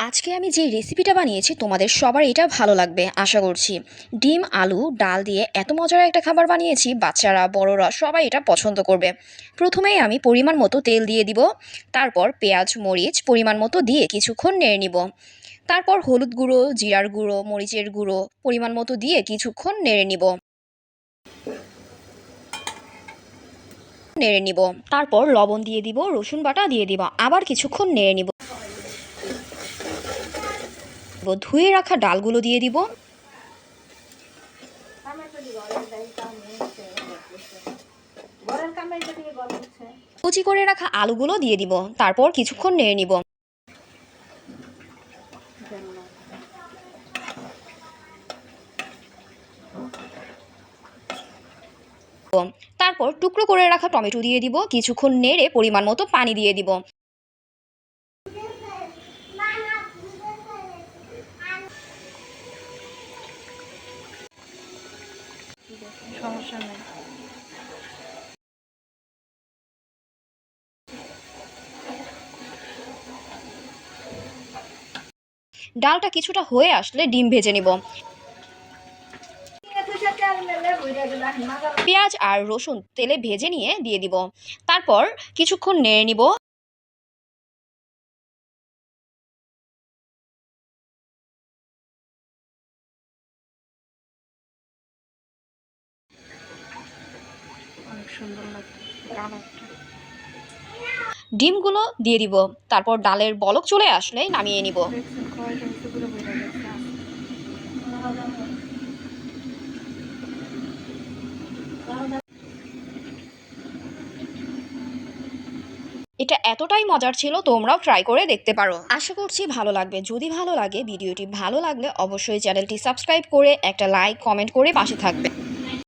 আজকে আমি যে রেসিপিটা বানিয়েছি তোমাদের সবার এটা ভালো লাগবে আশা করছি। ডিম আলু ডাল দিয়ে এত মজার একটা খাবার বানিয়েছি, বাচ্চারা বড়রা সবাই এটা পছন্দ করবে। প্রথমেই আমি পরিমাণ মতো তেল দিয়ে দিব, তারপর পেঁয়াজ মরিচ পরিমাণ মতো দিয়ে কিছুক্ষণ নেড়ে নিব। তারপর হলুদ গুঁড়ো জিরার গুঁড়ো মরিচের গুঁড়ো পরিমাণ মতো দিয়ে কিছুক্ষণ নেড়ে নিব। তারপর লবণ দিয়ে দিব, রসুন বাটা দিয়ে দিব, আবার কিছুক্ষণ নেড়ে নিব। ধুয়ে রাখা ডালগুলো দিয়ে দিব, কুচি করে রাখা আলুগুলো দিয়ে দিব, তারপর কিছুক্ষণ নেড়ে নিব। তারপর টুকরো করে রাখা টমেটো দিয়ে দিব, কিছুক্ষণ নেড়ে পরিমাণ মতো পানি দিয়ে দিব। সমস্যা নেই। ডালটা কিছুটা হয়ে আসলে ডিম ভেজে নিব। পেঁয়াজ আর রসুন তেলে ভেজে নিয়ে দিয়ে দিব, তারপর কিছুক্ষণ নেড়ে নিব। অনেক সুন্দর লাগছে কালারটা। ডিমগুলো দিয়ে দিব, তারপর ডালের বলক চলে আসলে নামিয়ে নিব। দেখছেন কয়টা হচ্ছে পুরো বইটা গেছে। এটা এতটাই মজার ছিল, তোমরাও ট্রাই করে দেখতে পারো। আশা করছি ভালো লাগবে। যদি ভালো লাগে, ভিডিওটি ভালো লাগলে অবশ্যই চ্যানেলটি সাবস্ক্রাইব করে একটা লাইক কমেন্ট করে পাশে থাকবে।